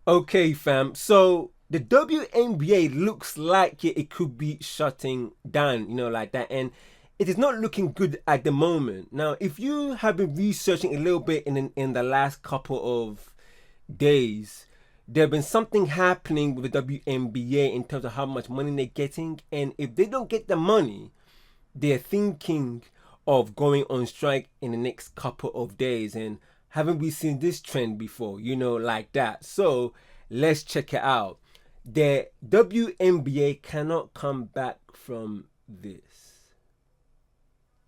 Okay, fam. So the WNBA looks like it could be shutting down, like that. And it is not looking good at the moment. Now, if you have been researching a little bit in the last couple of days, there have been something happening with the WNBA in terms of how much money they're getting. And if they don't get the money, they're thinking of going on strike in the next couple of days. And haven't we seen this trend before, like that? So let's check it out. The WNBA cannot come back from this.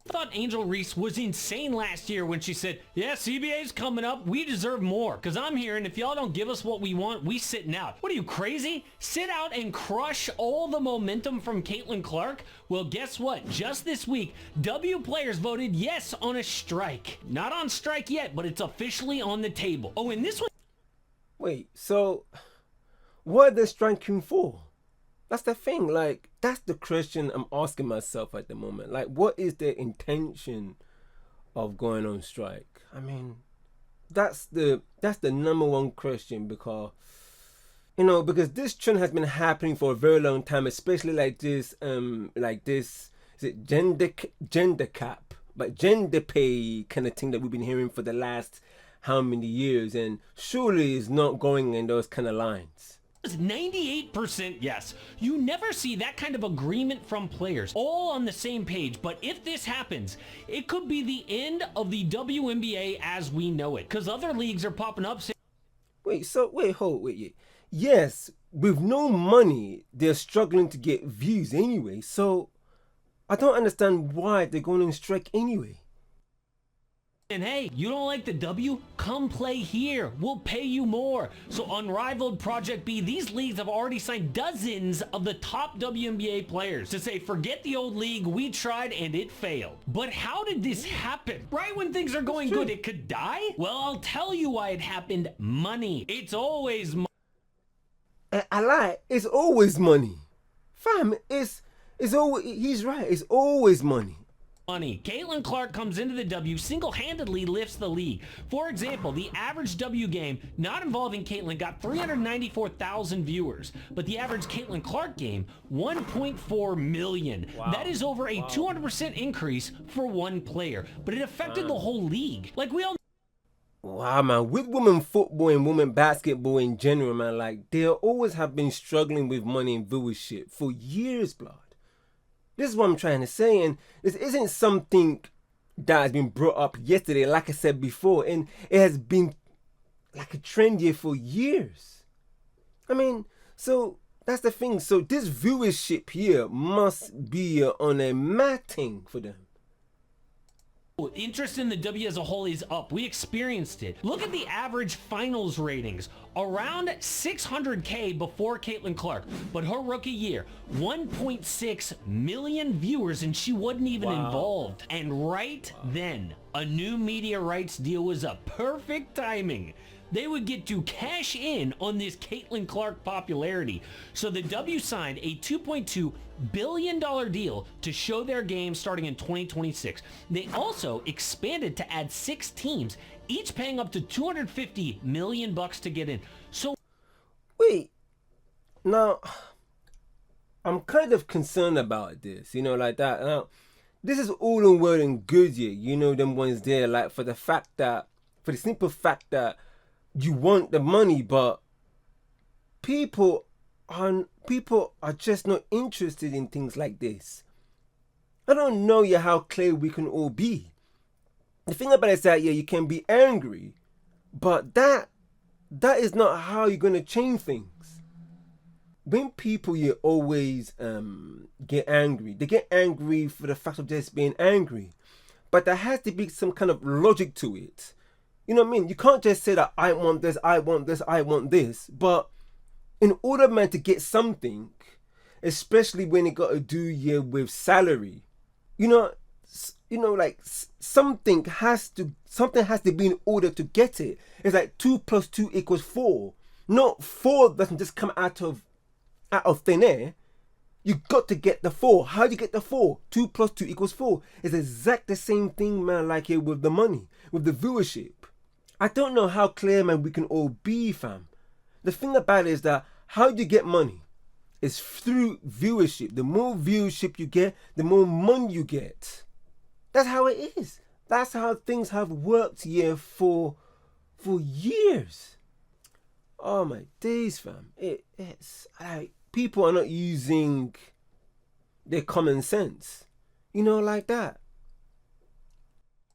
I thought Angel Reese was insane last year when she said, yeah, CBA's coming up. We deserve more. Because I'm hearing if y'all don't give us what we want, we sitting out. What are you, crazy? Sit out and crush all the momentum from Caitlin Clark? Well, guess what? Just this week, W players voted yes on a strike. Not on strike yet, but it's officially on the table. Oh, and this one... Wait, so what are they striking for? That's the thing. Like, that's the question I'm asking myself at the moment. Like, what is their intention of going on strike? I mean, that's the number one question, because because this trend has been happening for a very long time, especially like this is it gender cap, but gender pay kind of thing that we've been hearing for the last how many years, and surely it's not going in those kind of lines. 98% yes. You never see that kind of agreement from players, all on the same page. But if this happens, it could be the end of the WNBA as we know it, because other leagues are popping up saying, Wait. Yes, with no money, they're struggling to get views anyway. So I don't understand why they're going on strike anyway. and hey, you don't like the W? Come play here. We'll pay you more. So Unrivaled, Project B, these leagues have already signed dozens of the top WNBA players to say, forget the old league, we tried and it failed. But how did this happen? Right when things are going good, it could die? Well, I'll tell you why it happened. Money. It's always money. I lie. It's always money, fam. It's always. He's right. It's always money. Caitlin Clark comes into the W, single-handedly lifts the league. For example, the average W game not involving Caitlin got 394,000 viewers, but the average Caitlin Clark game, 1.4 million. Wow. That is over a 200% increase for one player, but it affected the whole league. Like we all... Wow, man. With women football and women basketball in general, man, like they always have been struggling with money and viewership for years, blood. This is what I'm trying to say, and this isn't something that has been brought up yesterday, like I said before, and it has been like a trend here for years. I mean, so that's the thing. So this viewership here must be on a mad thing for them. Interest in the W as a whole is up. We experienced it. Look at the average finals ratings. Around 600K before Caitlin Clark. But her rookie year, 1.6 million viewers, and she wasn't even involved. And right then, a new media rights deal was a perfect timing. They would get to cash in on this Caitlin Clark popularity. So the W signed a $2.2 billion deal to show their game starting in 2026. They also expanded to add 6 teams, each paying up to $250 million to get in. So wait, now I'm kind of concerned about this, like that. Now, this is all in well and good, yeah, them ones there, like for the simple fact that you want the money, but people are just not interested in things like this. I don't know how clear we can all be. The thing about it is that you can be angry, but that is not how you're gonna change things. When people always get angry, they get angry for the fact of just being angry, but there has to be some kind of logic to it. You know what I mean? You can't just say that I want this, I want this, I want this. But in order, man, to get something, especially when it got to do with salary, like something has to be in order to get it. It's like 2 + 2 = 4. Not 4 doesn't just come out of thin air. You got to get the 4. How do you get the 4? 2 + 2 = 4. It's exactly the same thing, man, like here with the money, with the viewership. I don't know how clear, man, we can all be, fam. the thing about it is that how you get money is through viewership. The more viewership you get, the more money you get. That's how it is. That's how things have worked here for years. Oh my days, fam. It's like people are not using their common sense. You know, like that.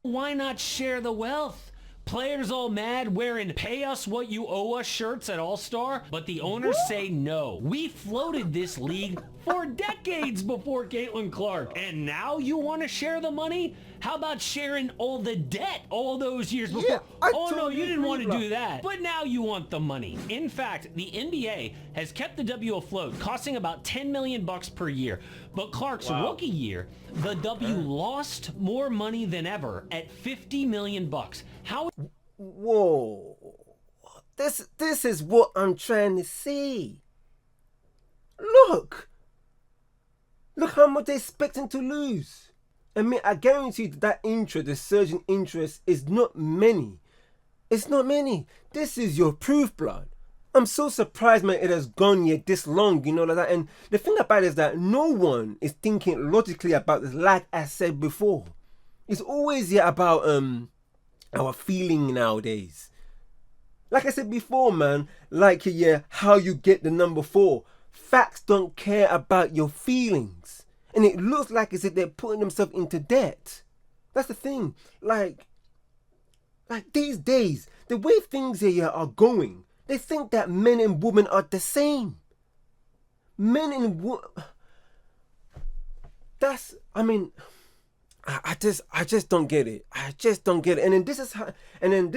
Why not share the wealth? Players all mad wearing pay us what you owe us shirts at All-Star, but the owners say no. We floated this league for decades before Caitlin Clark, and now you want to share the money? How about sharing all the debt all those years before? Yeah, Oh no, you didn't want to do that, but now you want the money. In fact, the NBA has kept the W afloat, costing about $10 million per year. But Clark's rookie year, the W lost more money than ever at $50 million. How? Whoa. This is what I'm trying to say. Look how much they're expecting to lose. I mean, I guarantee that interest, the surge in interest, is not many. It's not many. This is your proof, blood. I'm so surprised, man, it has gone yet this long, you know, like that. And the thing about it is that no one is thinking logically about this, like I said before. It's always about our feeling nowadays. Like I said before, man, like how you get the number 4. Facts don't care about your feelings. And it looks like as if they're putting themselves into debt. That's the thing. Like these days, the way things here are going, they think that men and women are the same. Men and women. That's, I mean, I just don't get it. I just don't get it. And then this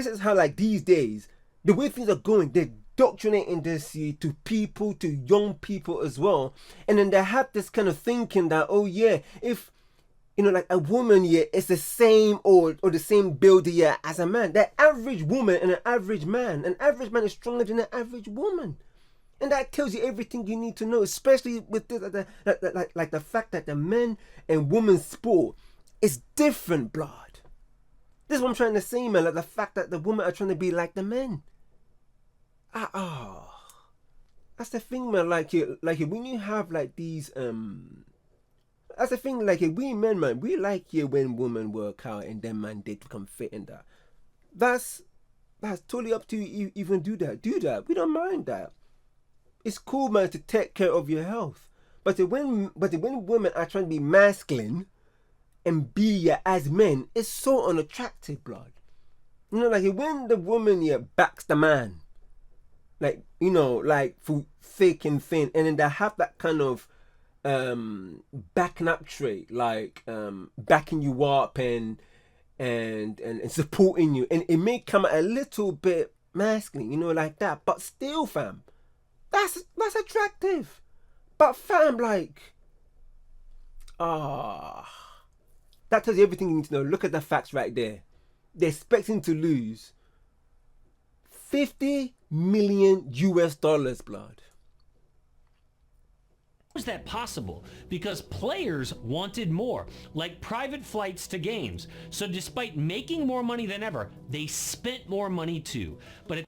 is how like these days, the way things are going, they're indoctrinating this to people, to young people as well. And then they have this kind of thinking that, oh yeah, if you know, like a woman is the same or the same build as a man. The average woman and an average man is stronger than an average woman. And that tells you everything you need to know, especially with this, like the fact that the men and women sport is different, blood. This is what I'm trying to say, man. Like the fact that the women are trying to be like the men. That's the thing, man. Like when you have like these that's the thing. Like we men, man, we like when women work out and then man they become fit in that. That's totally up to you. Even do that. We don't mind that. It's cool, man, to take care of your health. But when women are trying to be masculine and be as men, it's so unattractive, blood. You know, like when the woman backs the man. Like, you know, like for thick and thin, and then they have that kind of backing up trait, like backing you up and supporting you, and it may come a little bit masculine, you know, like that, but still, fam, that's attractive. But fam, like, that tells you everything you need to know. Look at the facts right there. They're expecting to lose $50 million, blood. How is that possible? Because players wanted more, like private flights to games. So despite making more money than ever, they spent more money too. But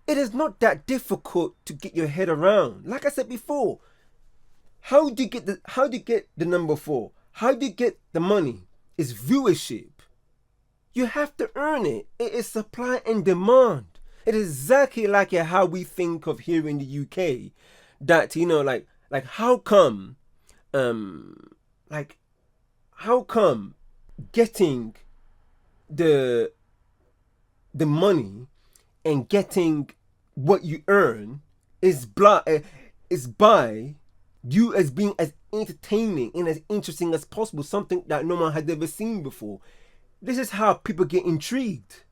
it is not that difficult to get your head around. Like I said before, how do you get the number 4? How do you get the money? It's viewership. You have to earn it. It is supply and demand. It is exactly like how we think of here in the UK. That, you know, like how come getting the money and getting what you earn is by you as being as entertaining and as interesting as possible, something that no one had ever seen before. This is how people get intrigued.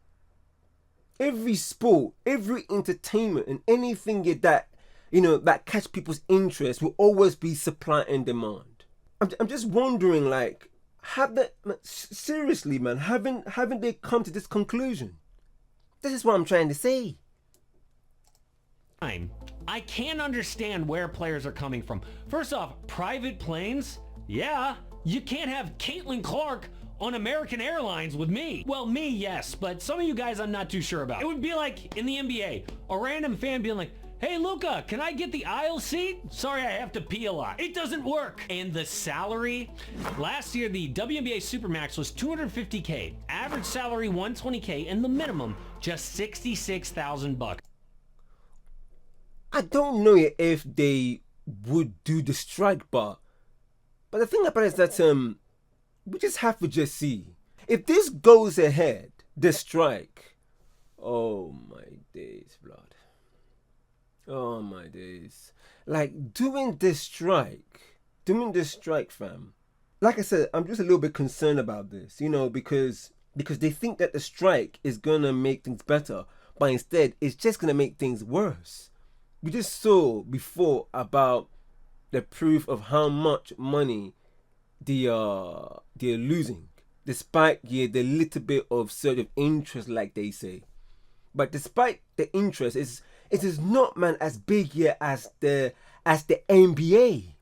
Every sport, every entertainment, and anything that, you know, that catch people's interest will always be supply and demand. I'm just wondering, like, seriously, man, haven't they come to this conclusion? This is what I'm trying to say. I can't understand where players are coming from. First off, private planes? Yeah, you can't have Caitlin Clark on American Airlines with me. Well, me, yes, but some of you guys I'm not too sure about. It would be like in the NBA, a random fan being like, hey, Luka, can I get the aisle seat? Sorry, I have to pee a lot. It doesn't work. And the salary? Last year, the WNBA Supermax was $250K, average salary $120K, and the minimum just $66,000. I don't know if they would do the strike, but the thing about it is that we just have to just see. If this goes ahead, the strike, oh my days, blood. Oh my days. Like doing this strike, fam. Like I said, I'm just a little bit concerned about this, you know, because they think that the strike is gonna make things better, but instead it's just gonna make things worse. We just saw before about the proof of how much money they're losing, despite the little bit of sort of interest, like they say. But despite the interest, it is not, man, as big here as the NBA.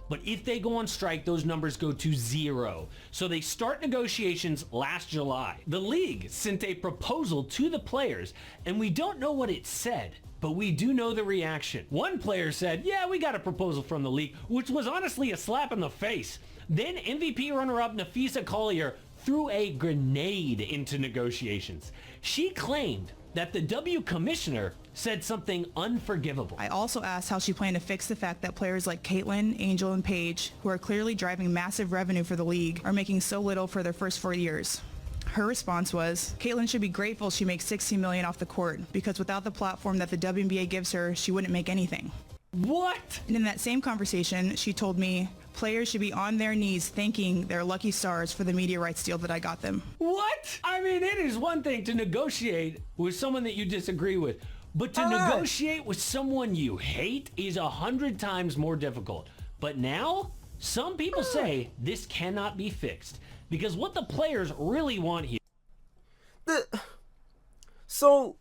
But if they go on strike, those numbers go to zero. So they start negotiations last July. The league sent a proposal to the players, and we don't know what it said, but we do know the reaction. One player said, yeah, we got a proposal from the league, which was honestly a slap in the face. Then MVP runner-up Napheesa Collier threw a grenade into negotiations. She claimed that the W commissioner said something unforgivable. I also asked how she planned to fix the fact that players like Caitlin, Angel, and Paige, who are clearly driving massive revenue for the league, are making so little for their first 4 years. Her response was, Caitlin should be grateful she makes $16 million off the court, because without the platform that the WNBA gives her, she wouldn't make anything. What? And in that same conversation, she told me, players should be on their knees thanking their lucky stars for the media rights deal that I got them. What? I mean, it is one thing to negotiate with someone that you disagree with, but to negotiate with someone you hate is 100 times more difficult. But now, some people say this cannot be fixed, because what the players really want here. So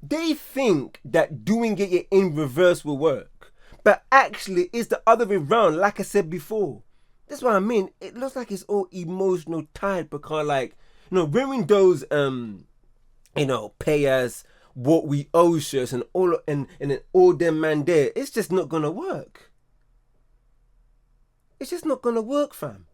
they think that doing it in reverse will work. But actually, it's the other way around, like I said before. That's what I mean. It looks like it's all emotional tied because, like, you know, wearing those, you know, pay us what we owe shirts and then all them man there, it's just not gonna work. It's just not gonna work, fam.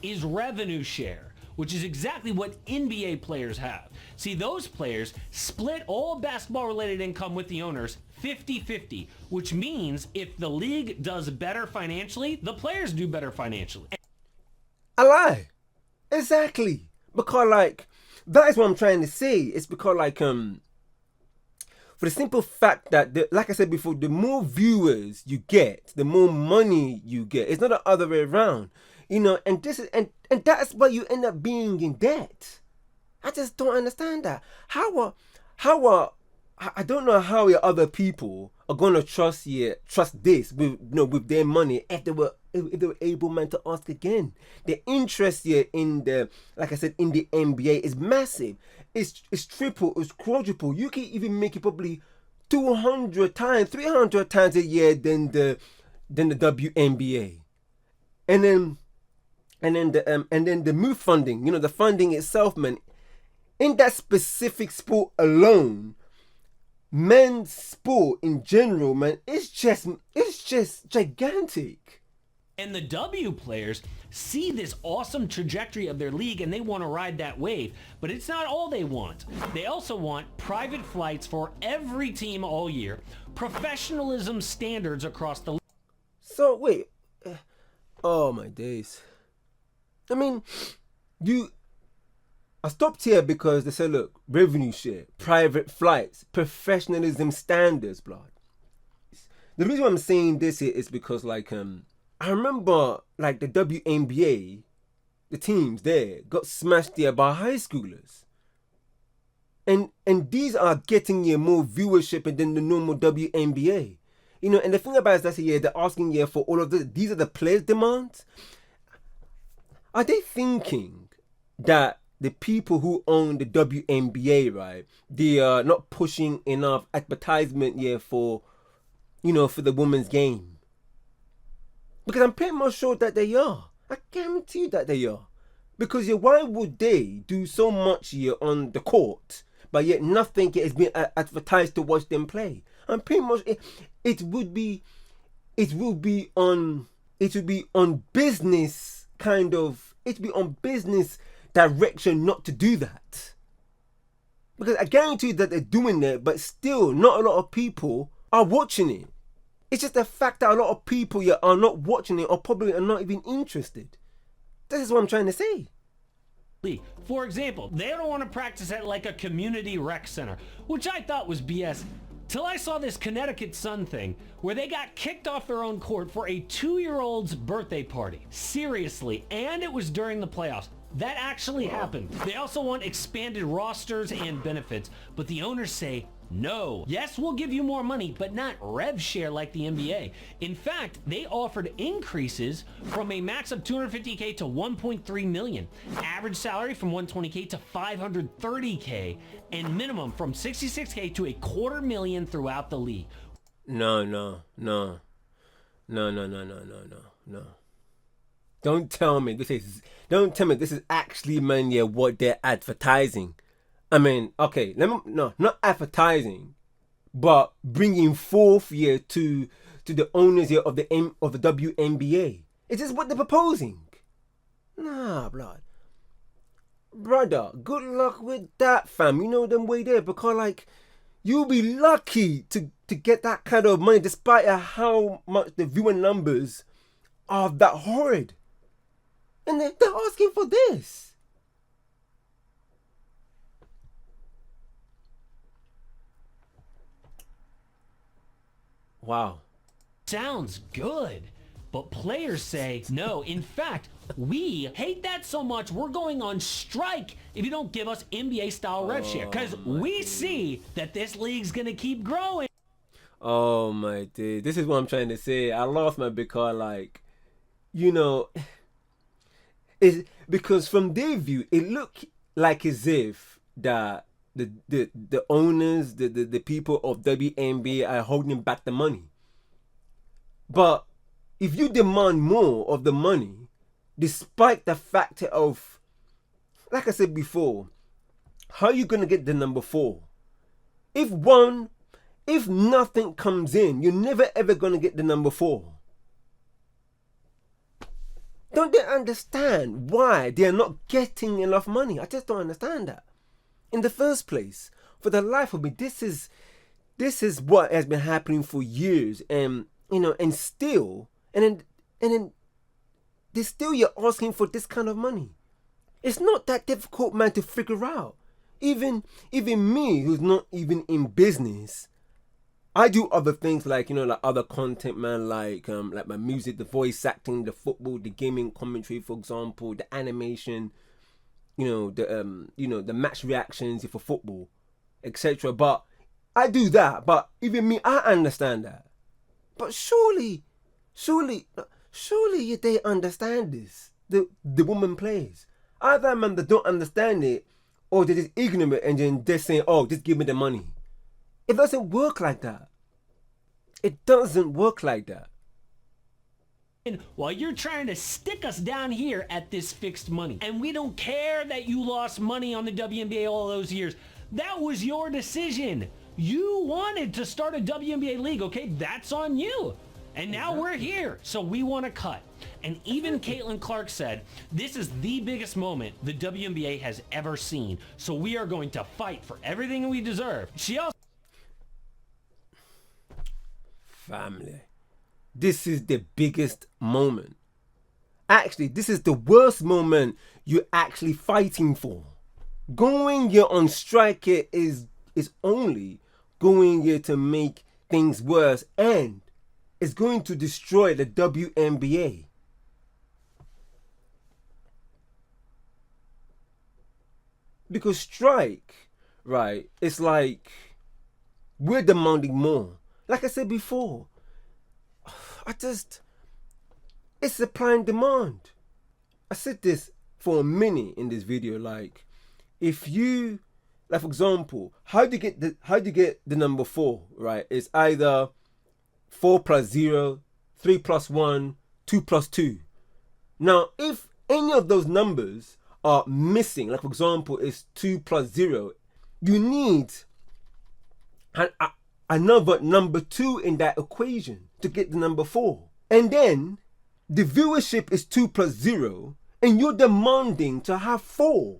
Is revenue share, which is exactly what NBA players have. See, those players split all basketball-related income with the owners 50-50, which means if the league does better financially, the players do better financially. I lie. Exactly. Because, like, that is what I'm trying to say. It's because, like, for the simple fact that, like I said before, the more viewers you get, the more money you get. It's not the other way around. You know, and this is and that's why you end up being in debt. I just don't understand that. How I don't know how your other people are gonna trust this with, you know, with their money if they were able, man, to ask again. The interest here in the, like I said, in the NBA is massive. It's triple, it's quadruple. You can even make it probably 200 times, 300 times a year than the WNBA. And then the move funding, you know, the funding itself, man, in that specific sport alone, men's sport in general, man, it's just gigantic. And the W players see this awesome trajectory of their league and they want to ride that wave. But it's not all they want. They also want private flights for every team all year, professionalism standards across the league. So wait, oh my days. I mean, I stopped here because they said, look, revenue share, private flights, professionalism standards, blood. The reason why I'm saying this here is because, like, I remember, like, the WNBA, the teams there got smashed there by high schoolers. And these are getting you more viewership than the normal WNBA. You know, and the thing about it is that here, they're asking here for all of this. These are the players' demands. Are they thinking that the people who own the WNBA, right, they are not pushing enough advertisement here for for the women's game? Because I'm pretty much sure that they are. I guarantee you that they are. Because why would they do so much here on the court, but yet nothing is being advertised to watch them play? I'm pretty much it would be on business kind of. It'd be on business direction not to do that. Because I guarantee you that they're doing it, but still not a lot of people are watching it. It's just the fact that a lot of people here are not watching it or probably are not even interested. This is what I'm trying to say. For example, they don't want to practice at like a community rec center, which I thought was BS. Till I saw this Connecticut Sun thing where they got kicked off their own court for a 2-year-old's birthday party. Seriously, and it was during the playoffs. That actually happened. They also want expanded rosters and benefits, but the owners say no. Yes, we'll give you more money, but not rev share like the NBA. In fact, they offered increases from a max of $250K to $1.3 million, average salary from $120K to $530K, and minimum from $66K to $250,000 throughout the league. No. Don't tell me this is actually what they're advertising. I mean, okay, not advertising, but bringing forth here to the owners here of the WNBA. Is this what they're proposing? Nah, brother, good luck with that, fam. You know them way there, because like you'll be lucky to get that kind of money, despite how much the viewing numbers are that horrid, and they're asking for this. Wow. Sounds good. But players say, no, in fact, we hate that so much, we're going on strike if you don't give us NBA-style rev share. Because we see that this league's going to keep growing. Oh, my dude. This is what I'm trying to say. I lost my because, it's because from their view, it looked like as if that the owners, the people of WNBA are holding back the money. But if you demand more of the money, despite the factor of, like I said before, how are you going to get the number 4? If nothing comes in, you're never ever going to get the number 4. Don't they understand why they are not getting enough money? I just don't understand that. In the first place, for the life of me, this is what has been happening for years, and still you're asking for this kind of money. It's not that difficult, man, to figure out. Even me, who's not even in business, I do other things like other content, man, like my music, the voice acting, the football, the gaming commentary, for example, the animation. The match reactions for football, etc. But I do that. But even me, I understand that. But surely they understand this. The woman plays. Either man, they don't understand it, or they're just ignorant and then they're saying, "Oh, just give me the money." It doesn't work like that. It doesn't work like that. While you're trying to stick us down here at this fixed money. And we don't care that you lost money on the WNBA all those years. That was your decision. You wanted to start a WNBA league, okay? That's on you. And now we're here, so we want to cut. And even Caitlin Clark said, this is the biggest moment the WNBA has ever seen. So we are going to fight for everything we deserve. She also... Family. This is the biggest moment. Actually, this is the worst moment you're actually fighting for. Going here on strike is only going here to make things worse, and it's going to destroy the WNBA. Because strike, right, it's like we're demanding more. Like I said before, it's supply and demand. I said this for a minute in this video. Like, if you, like for example, how do you get the number 4? Right, it's either 4 plus 0, 3 plus 1, 2 plus 2. Now, if any of those numbers are missing, like for example, it's 2 plus 0, you need another number 2 in that equation to get the number 4. And then the viewership is 2 plus 0, and you're demanding to have 4.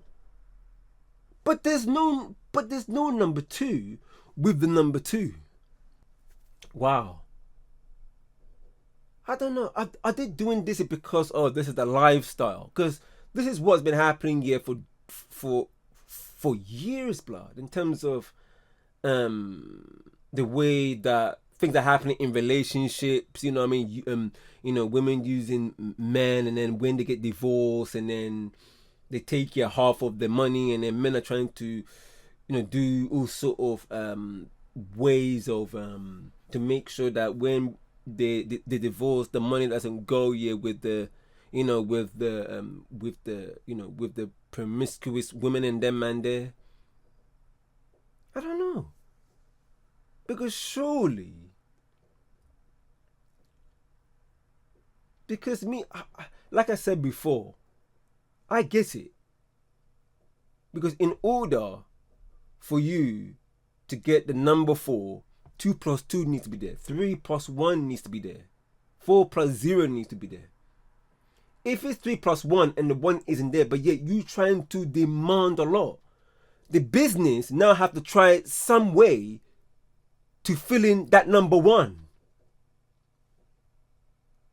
But there's no number 2 with the number 2. Wow. I don't know. Are they doing this because this is the lifestyle? Because this is what's been happening here for years, blood. In terms of the way that things are happening in relationships. You know what I mean? Women using men, and then when they get divorced, and then they take care half of the money, and then men are trying to, do all sort of ways of to make sure that when they divorce, the money doesn't go with the with the promiscuous women and them man there. I don't know, because surely, because like I said before, I get it, because in order for you to get the number 4, 2 plus 2 needs to be there. 3 plus 1 needs to be there. 4 plus 0 needs to be there. If it's 3 plus 1 and the 1 isn't there, but yet you trying to demand a lot, the business now have to try some way to fill in that number 1.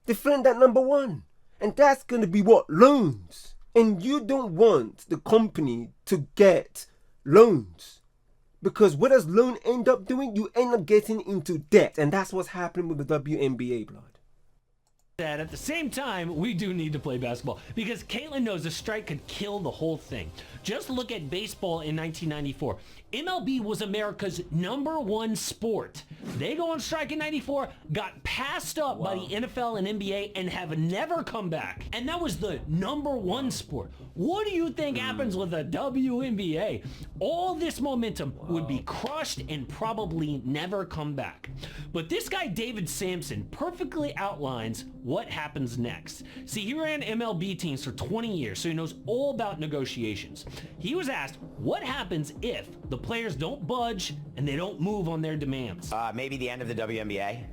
To fill in that number 1. And that's going to be what? Loans. And you don't want the company to get loans. Because what does loan end up doing? You end up getting into debt. And that's what's happening with the WNBA, blood. That at the same time, we do need to play basketball, because Caitlin knows a strike could kill the whole thing. Just look at baseball in 1994. MLB was America's #1 sport. They go on strike in 94, got passed up by the NFL and NBA, and have never come back. And that was the #1 sport. What do you think happens with the WNBA? All this momentum would be crushed and probably never come back. But this guy, David Sampson, perfectly outlines what happens next. See, he ran MLB teams for 20 years, so he knows all about negotiations. He was asked, what happens if the players don't budge and they don't move on their demands? Maybe the end of the WNBA.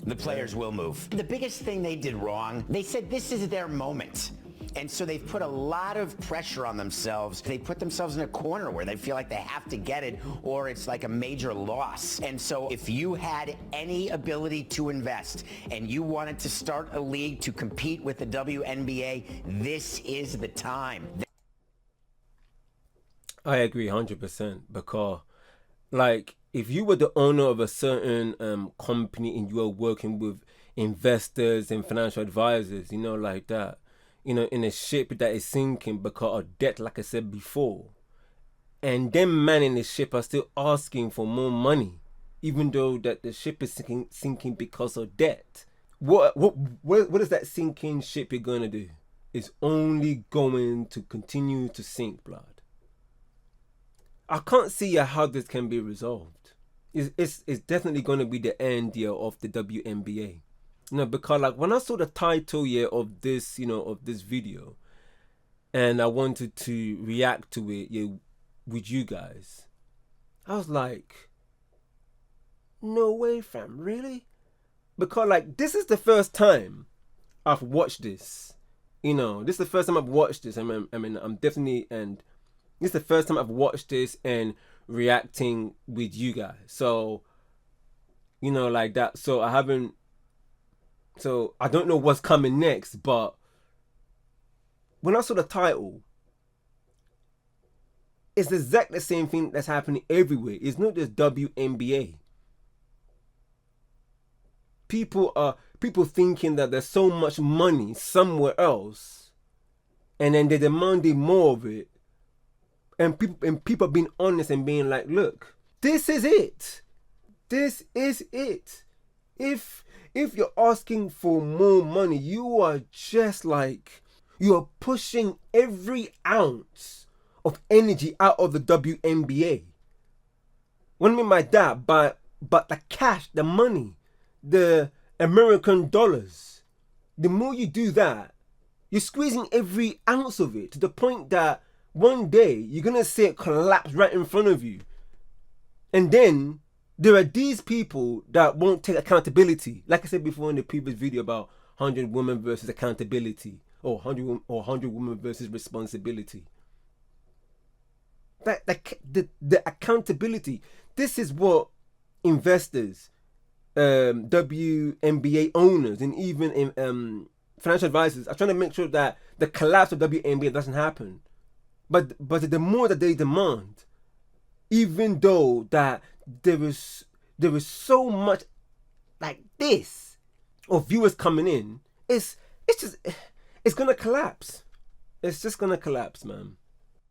The players will move. The biggest thing they did wrong, they said this is their moment. And so they've put a lot of pressure on themselves. They put themselves in a corner where they feel like they have to get it, or it's like a major loss. And so if you had any ability to invest and you wanted to start a league to compete with the WNBA, this is the time. I agree 100%, because like if you were the owner of a certain company and you were working with investors and financial advisors, like that, in a ship that is sinking because of debt, like I said before, and them men in the ship are still asking for more money, even though that the ship is sinking because of debt. What is that sinking ship you're going to do? It's only going to continue to sink, blood. I can't see how this can be resolved. It's definitely going to be the end here of the WNBA. Because like when I saw the title here of this, of this video, and I wanted to react to it with you guys, I was like, no way, fam, really? Because like this is the first time I've watched this. This is the first time I've watched this. I'm definitely, and this is the first time I've watched this and reacting with you guys. So, like that. So I don't know what's coming next, but when I saw the title, it's exactly the same thing that's happening everywhere. It's not just WNBA. People thinking that there's so much money somewhere else, and then they're demanding more of it. And people being honest and being like, look, this is it. This is it. If you're asking for more money, you are just like, you are pushing every ounce of energy out of the WNBA. What I mean by that, but the cash, the money, the American dollars. The more you do that, you're squeezing every ounce of it to the point that one day you're gonna see it collapse right in front of you. And then there are these people that won't take accountability. Like I said before in the previous video about 100 women versus accountability, or 100 women versus responsibility. The accountability. This is what investors, WNBA owners, and even financial advisors are trying to make sure that the collapse of WNBA doesn't happen. But the more that they demand, even though that there is so much like this of viewers coming in, it's gonna collapse. It's just gonna collapse, man.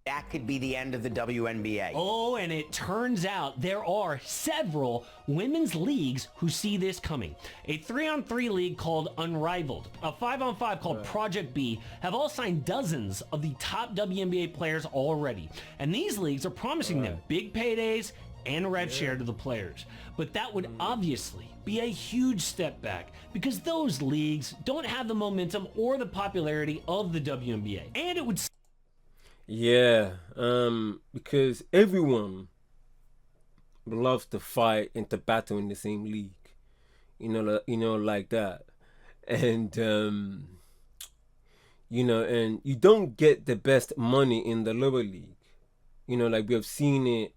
That could be the end of the WNBA. Oh, and it turns out there are several women's leagues who see this coming. A 3-on-3 league called Unrivaled, a 5-on-5 called Project B have all signed dozens of the top WNBA players already. And these leagues are promising them big paydays and rev share to the players. But that would obviously be a huge step back because those leagues don't have the momentum or the popularity of the WNBA. And it would... Yeah, because everyone loves to fight and to battle in the same league, like that, and and you don't get the best money in the lower league, like we have seen it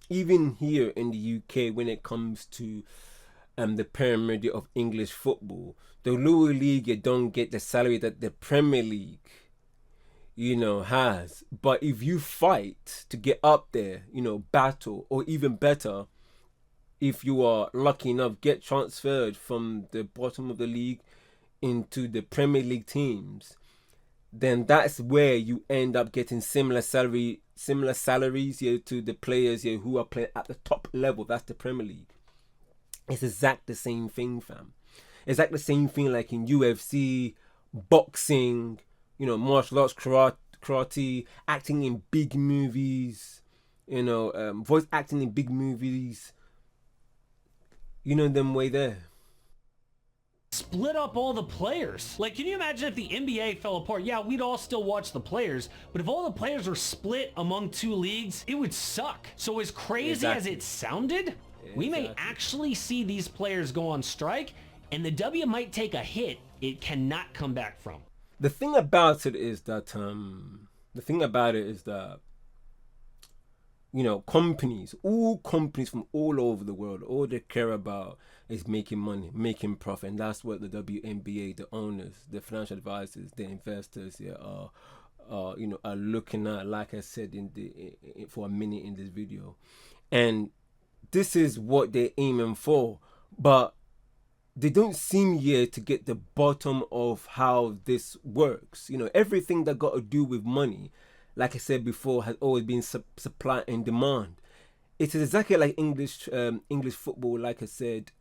even here in the UK when it comes to the pyramid of English football. The lower league, you don't get the salary that the Premier League has. But if you fight to get up there, battle, or even better, if you are lucky enough, get transferred from the bottom of the league into the Premier League teams, then that's where you end up getting similar salaries to the players who are playing at the top level. That's the Premier League. It's exact the same thing, fam. It's like the same thing like in UFC, boxing, martial arts, karate, acting in big movies, voice acting in big movies. Them way there. Split up all the players. Like, can you imagine if the NBA fell apart? Yeah, we'd all still watch the players, but if all the players were split among two leagues, it would suck. So as crazy as it sounded, we may actually see these players go on strike, and the W might take a hit it cannot come back from. The thing about it is that companies, all companies from all over the world, all they care about is making money, making profit, and that's what the WNBA, the owners, the financial advisors, the investors are looking at. Like I said for a minute in this video, and this is what they're aiming for, but they don't seem yet to get the bottom of how this works. Everything that got to do with money, like I said before, has always been supply and demand. It is exactly like English football, like I said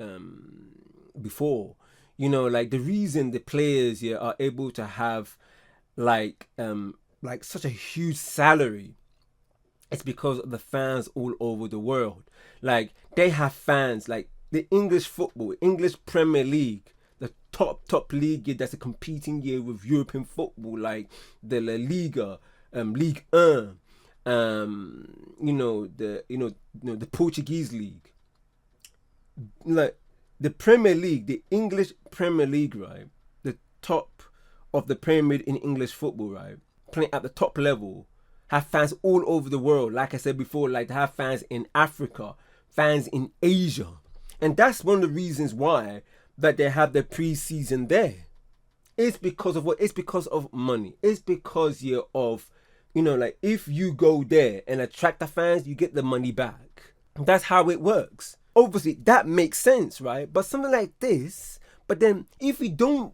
before. Like the reason the players here are able to have like such a huge salary, it's because of the fans all over the world. Like they have fans like the English football, English Premier League, the top league that's a competing year with European football, like the La Liga, Ligue 1, the Portuguese league, like the Premier League, the English Premier League, right? The top of the pyramid in English football, right? Playing at the top level, have fans all over the world. Like I said before, like they have fans in Africa, fans in Asia. And that's one of the reasons why that they have the preseason there. It's because of what? It's because of money. It's because of, like if you go there and attract the fans, you get the money back. That's how it works. Obviously, that makes sense, right? But something like this, but then if we don't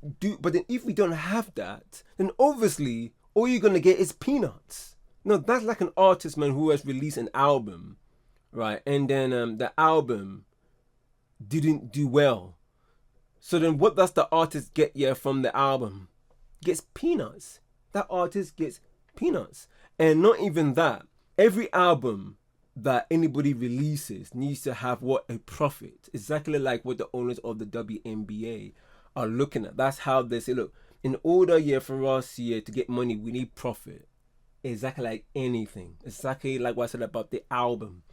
have that, then obviously all you're gonna get is peanuts. No, that's like an artist, man, who has released an album, right? And then the album didn't do well. So then what does the artist get from the album? Gets peanuts. That artist gets peanuts. And not even that. Every album that anybody releases needs to have what? A profit. Exactly like what the owners of the WNBA are looking at. That's how they say, look, in order for us here to get money, we need profit. Exactly like anything. Exactly like what I said about the album.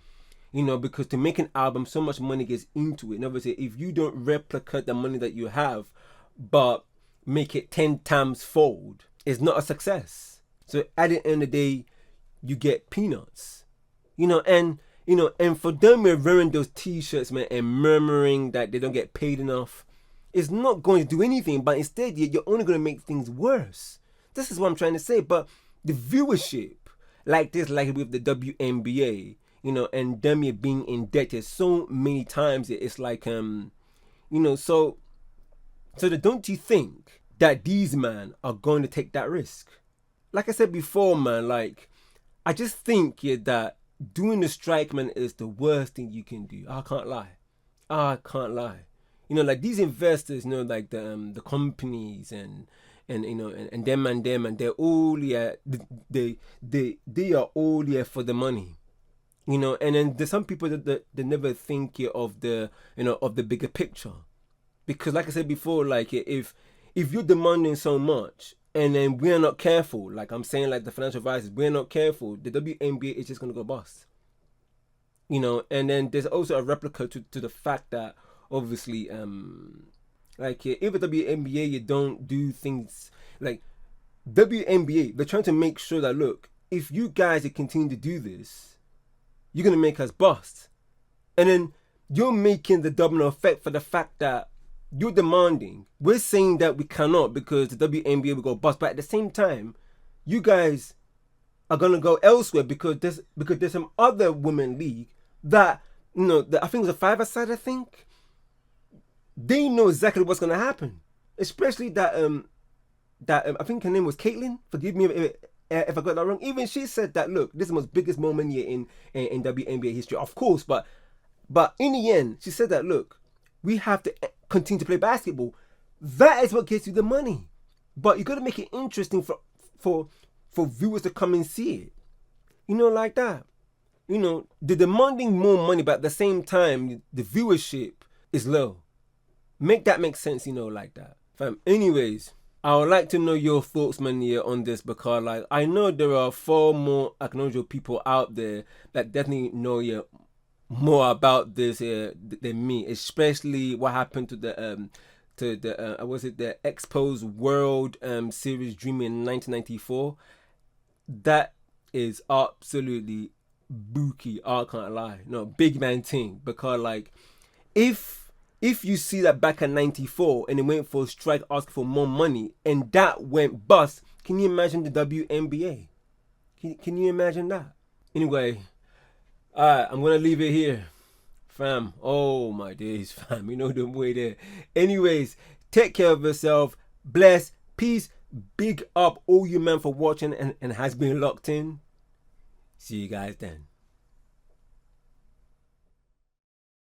Because to make an album, so much money gets into it. And obviously, if you don't replicate the money that you have, but make it 10 times fold, it's not a success. So at the end of the day, you get peanuts. And for them wearing those t-shirts, man, and murmuring that they don't get paid enough, it's not going to do anything, but instead you're only going to make things worse. This is what I'm trying to say. But the viewership, like with the WNBA, and them being indebted so many times, it's like, so don't you think that these men are going to take that risk? Like I said before, man, like, I just think that doing the strike, man, is the worst thing you can do. I can't lie. Like these investors, like the companies and them and they're all they are all here for the money. And then there's some people that never think of the of the bigger picture. Because like I said before, like if you're demanding so much and then we're not careful, like I'm saying, like the financial advisors, we're not careful, the WNBA is just gonna go bust. And then there's also a replica to the fact that obviously like if the WNBA you don't do things like WNBA, they're trying to make sure that, look, if you guys continue to do this, you're gonna make us bust. And then you're making the domino effect for the fact that you're demanding. We're saying that we cannot because the WNBA will go bust, but at the same time, you guys are gonna go elsewhere because there's some other women league that I think it was a 5-a-side. I think they know exactly what's gonna happen, especially that I think her name was Caitlyn. Forgive me if I got that wrong. Even she said that, look, this is the most biggest moment here in WNBA history, of course, but in the end, she said that, look, we have to continue to play basketball. That is what gets you the money. But you got to make it interesting for viewers to come and see it. Like that. They're demanding more money, but at the same time, the viewership is low. Make that make sense, like that. Fam. Anyways, I would like to know your thoughts, man, on this, because like I know there are far more acknowledgeable people out there that definitely know more about this than me, especially what happened to the the Expos World Series Dream in 1994. That is absolutely bookie. I can't lie. No, big man thing, because like if you see that back in 94 and it went for a strike asking for more money and that went bust, can you imagine the WNBA? Can you imagine that? Anyway, alright, I'm gonna leave it here, fam. Oh my days, fam. The way there. Anyways, take care of yourself. Bless, peace, big up all you men for watching and has been locked in. See you guys then.